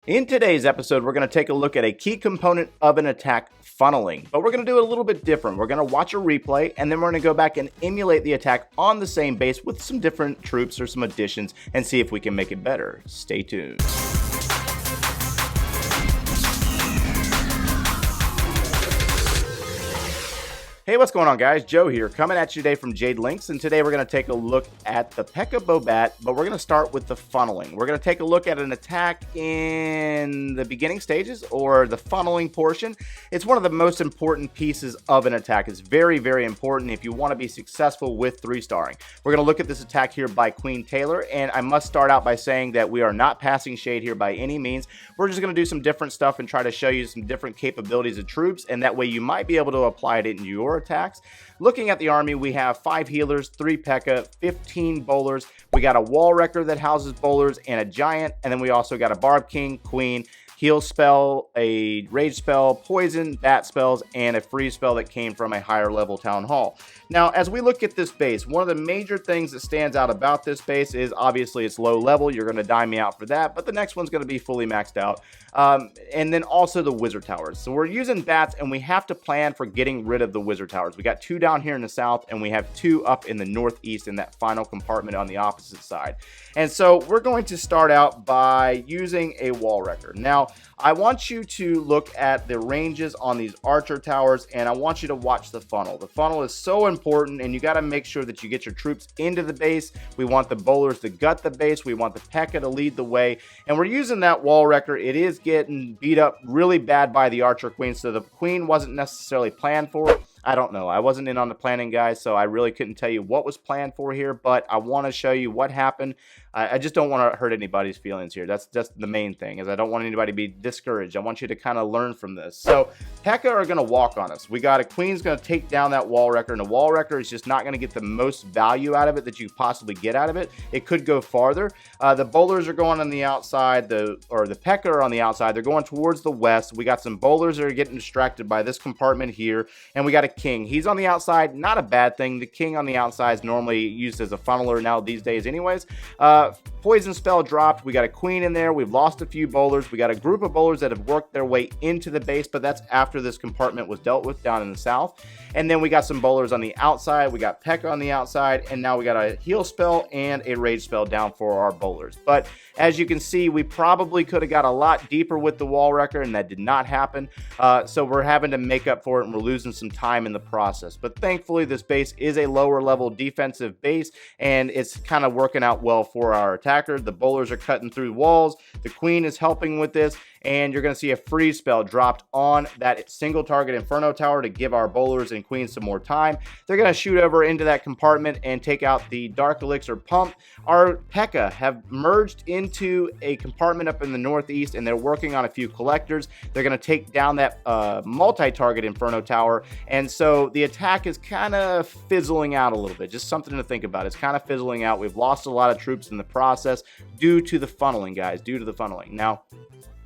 In today's episode, we're going to take a look at a key component of an attack, funneling, but we're going to do it a little bit different. We're going to watch a replay, and then we're going to go back and emulate the attack on the same base with some different troops or some additions and see if we can make it better. Stay tuned. Hey, what's going on, guys? Joe here, coming at you today from Jade Links, and today we're going to take a look at the P.E.K.K.A. Bobat, but we're going to start with the funneling. We're going to take a look at an attack in the beginning stages, or the funneling portion. It's one of the most important pieces of an attack. It's very, very important if you want to be successful with 3-starring. We're going to look at this attack here by Queen Taylor, and I must start out by saying that we are not passing shade here by any means. We're just going to do some different stuff and try to show you some different capabilities of troops, and that way you might be able to apply it in your attacks. Looking at the army, we have 5 healers, 3 P.E.K.K.A., 15 bowlers. We got a wall wrecker that houses bowlers and a giant, and then we also got a Barb King, Queen, heal spell, a rage spell, poison, bat spells, and a freeze spell that came from a higher level town hall. Now, as we look at this base, one of the major things that stands out about this base is obviously it's low level. You're going to dime me out for that, but the next one's going to be fully maxed out. And then also the wizard towers. So we're using bats, and we have to plan for getting rid of the wizard towers. We got 2 down here in the south, and we have 2 up in the northeast in that final compartment on the opposite side. And so we're going to start out by using a wall wrecker. Now, I want you to look at the ranges on these archer towers, and I want you to watch the funnel. The funnel is so important, and you got to make sure that you get your troops into the base. We want the bowlers to gut the base. We want the P.E.K.K.A. to lead the way, and we're using that wall wrecker. It is getting beat up really bad by the archer queen, so the queen wasn't necessarily planned for it. I don't know. I wasn't in on the planning, guys, so I really couldn't tell you what was planned for here, but I want to show you what happened. I just don't want to hurt anybody's feelings here. That's just the main thing, is I don't want anybody to be discouraged. I want you to kind of learn from this. So P.E.K.K.A. are going to walk on us. We got a queen's going to take down that wall wrecker, and the wall wrecker is just not going to get the most value out of it that you possibly get out of it. It could go farther. The bowlers are going on the outside, the P.E.K.K.A. are on the outside. They're going towards the west. We got some bowlers that are getting distracted by this compartment here, and we got a king. He's on the outside. Not a bad thing. The king on the outside is normally used as a funneler now these days anyways. Poison spell dropped. We got a queen in there. We've lost a few bowlers. We got a group of bowlers that have worked their way into the base, but that's after this compartment was dealt with down in the south. And then we got some bowlers on the outside. We got P.E.K.K.A. on the outside, and now we got a heal spell and a rage spell down for our bowlers. But as you can see, we probably could have got a lot deeper with the wall wrecker, and that did not happen. So we're having to make up for it, and we're losing some time in the process. But thankfully, this base is a lower level defensive base, and it's kind of working out well for our attacker. The bowlers are cutting through walls. The queen is helping with this, and you're going to see a freeze spell dropped on that single target Inferno Tower to give our bowlers and queens some more time. They're going to shoot over into that compartment and take out the Dark Elixir pump. Our P.E.K.K.A. have merged into a compartment up in the northeast, and they're working on a few collectors. They're going to take down that multi-target Inferno Tower, and so the attack is kind of fizzling out a little bit. Just something to think about. It's kind of fizzling out. We've lost a lot of troops in the process due to the funneling, guys, due to the funneling. Now,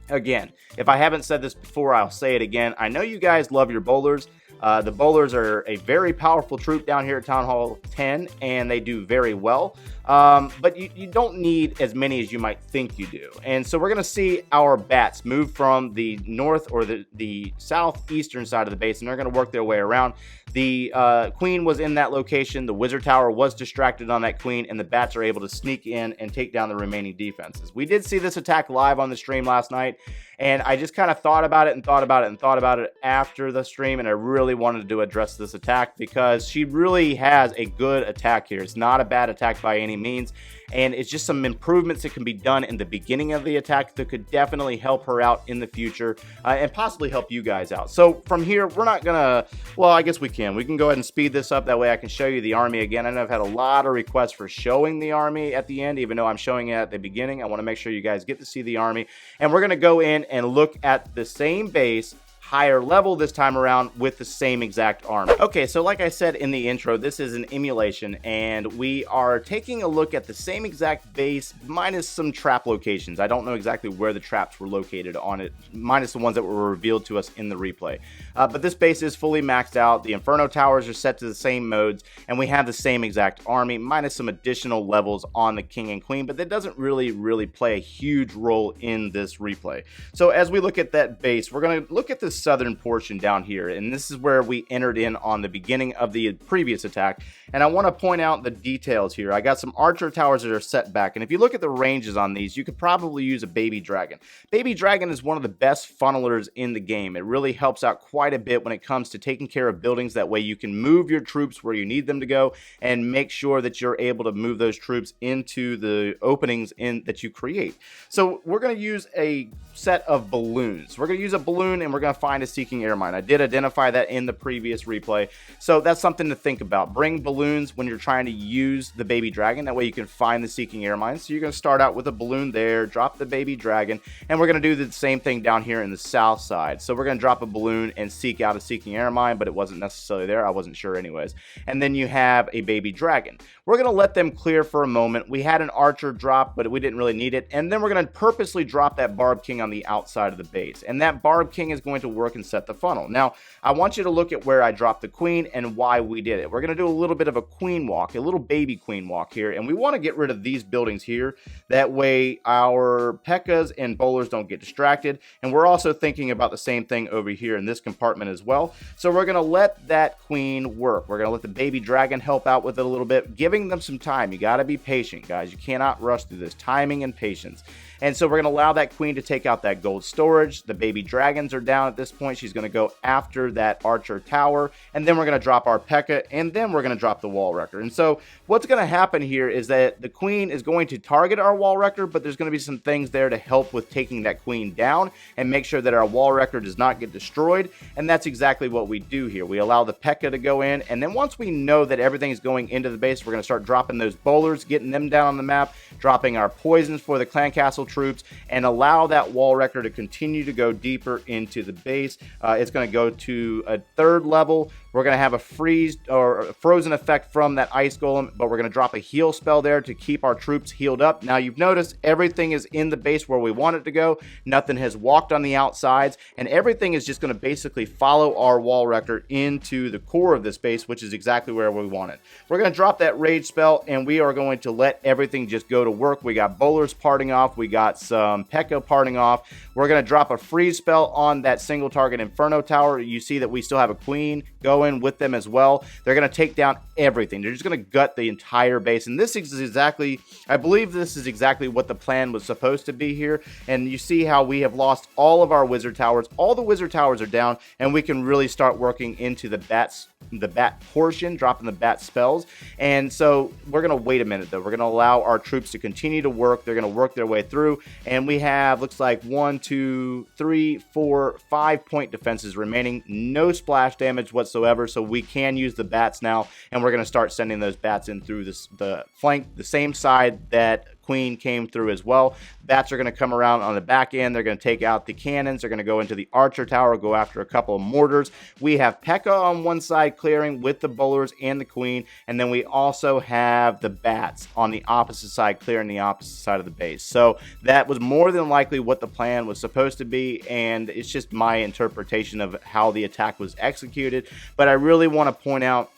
again, if I haven't said this before, I'll say it again. I know you guys love your bowlers. The bowlers are a very powerful troop down here at Town Hall 10, and they do very well. But you don't need as many as you might think you do. And so we're going to see our bats move from the north or the southeastern side of the base, and they're going to work their way around. The queen was in that location. The wizard tower was distracted on that queen, and the bats are able to sneak in and take down the remaining defenses. We did see this attack live on the stream last night, and I just kind of thought about it and thought about it and thought about it after the stream, and I really wanted to address this attack because she really has a good attack here. It's not a bad attack by any means, and it's just some improvements that can be done in the beginning of the attack that could definitely help her out in the future and possibly help you guys out. So from here, we're not gonna, well, I guess we can go ahead and speed this up. That way I can show you the army again. I know I've had a lot of requests for showing the army at the end, even though I'm showing it at the beginning. I want to make sure you guys get to see the army, and we're going to go in and look at the same base higher level this time around with the same exact armor. Okay, so like I said in the intro, this is an emulation, and we are taking a look at the same exact base minus some trap locations. I don't know exactly where the traps were located on it, minus the ones that were revealed to us in the replay. But this base is fully maxed out. The Inferno Towers are set to the same modes, and we have the same exact army, minus some additional levels on the King and Queen, but that doesn't really play a huge role in this replay. So as we look at that base, we're going to look at the southern portion down here, and this is where we entered in on the beginning of the previous attack, and I want to point out the details here. I got some archer towers that are set back, and if you look at the ranges on these, you could probably use a Baby Dragon. Baby Dragon is one of the best funnelers in the game. It really helps out quite a bit when it comes to taking care of buildings. That way you can move your troops where you need them to go and make sure that you're able to move those troops into the openings that you create. So we're going to use a set of balloons. We're going to use a balloon, and we're going to find a Seeking Air Mine. I did identify that in the previous replay, so that's something to think about. Bring balloons when you're trying to use the Baby Dragon. That way you can find the Seeking Air Mine. So you're going to start out with a balloon there, drop the Baby Dragon, and we're going to do the same thing down here in the south side. So we're going to drop a balloon and seek out a Seeking Air Mine, but it wasn't necessarily there. I wasn't sure anyways. And then you have a Baby Dragon. We're going to let them clear for a moment. We had an archer drop, but we didn't really need it. And then we're going to purposely drop that Barb King on the outside of the base. And that Barb King is going to work and set the funnel. Now, I want you to look at where I dropped the Queen and why we did it. We're going to do a little bit of a Queen walk, a little baby Queen walk here. And we want to get rid of these buildings here. That way our P.E.K.K.A.s and bowlers don't get distracted. And we're also thinking about the same thing over here in this compartment as well. So we're going to let that Queen work. We're going to let the Baby Dragon help out with it a little bit, giving them some time. You got to be patient, guys. You cannot rush through this. Timing and patience. And so we're going to allow that Queen to take out that gold storage. The Baby Dragons are down at this point. She's going to go after that Archer Tower. And then we're going to drop our P.E.K.K.A. And then we're going to drop the Wall Wrecker. And so what's going to happen here is that the Queen is going to target our Wall Wrecker, but there's going to be some things there to help with taking that Queen down and make sure that our Wall Wrecker does not get destroyed. And that's exactly what we do here. We allow the P.E.K.K.A. to go in. And then once we know that everything is going into the base, we're going to start dropping those bowlers, getting them down on the map, dropping our poisons for the Clan Castle troops, and allow that Wall Wrecker to continue to go deeper into the base. It's going to go to a third level. We're going to have a freeze or a frozen effect from that Ice Golem, but we're going to drop a heal spell there to keep our troops healed up. Now you've noticed everything is in the base where we want it to go. Nothing has walked on the outsides, and everything is just going to basically follow our Wall Wrecker into the core of this base, which is exactly where we want it. We're going to drop that Rage spell, and we are going to let everything just go to work. We got bowlers parting off. We got some P.E.K.K.A. parting off. We're going to drop a freeze spell on that single target Inferno Tower. You see that we still have a Queen going with them as well. They're going to take down everything. They're just going to gut the entire base. And this is exactly, I believe this is exactly what the plan was supposed to be here. And you see how we have lost all of our wizard towers. All the wizard towers are down, and we can really start working into the bat portion, dropping the bat spells. And so we're going to wait a minute though. We're going to allow our troops to continue to work. They're going to work their way through, and we have, looks like 1, 2, 3, 4, 5 point defenses remaining. No splash damage whatsoever. So we can use the bats now, and we're going to start sending those bats in through the flank, the same side that Queen came through as well. Bats are going to come around on the back end. They're going to take out the cannons. They're going to go into the Archer Tower, go after a couple of mortars. We have P.E.K.K.A. on one side clearing with the bowlers and the Queen, and then we also have the bats on the opposite side clearing the opposite side of the base. So that was more than likely what the plan was supposed to be, and it's just my interpretation of how the attack was executed. But I really want to point out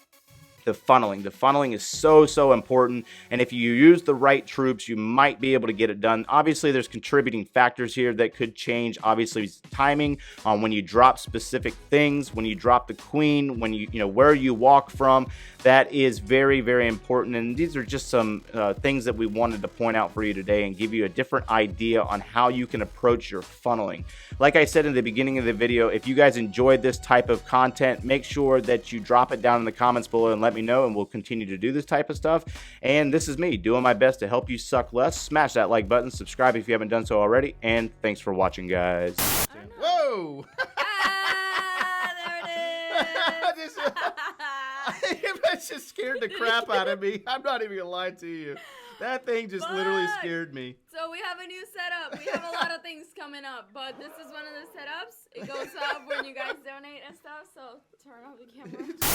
the funneling. The funneling is so important, and if you use the right troops, you might be able to get it done. Obviously, there's contributing factors here that could change. Obviously, timing on when you drop specific things, when you drop the Queen, when you know where you walk from. That is very important, and these are just some things that we wanted to point out for you today and give you a different idea on how you can approach your funneling. Like I said in the beginning of the video, if you guys enjoyed this type of content, make sure that you drop it down in the comments below and let me know, and we'll continue to do this type of stuff. And this is me doing my best to help you suck less. Smash that like button, subscribe if you haven't done so already, and thanks for watching, guys. Whoa! There it is. That just scared the crap out of me. I'm not even gonna lie to you. That thing just literally scared me. So we have a new setup. We have a lot of things coming up, but this is one of the setups. It goes up when you guys donate and stuff, so turn off the camera.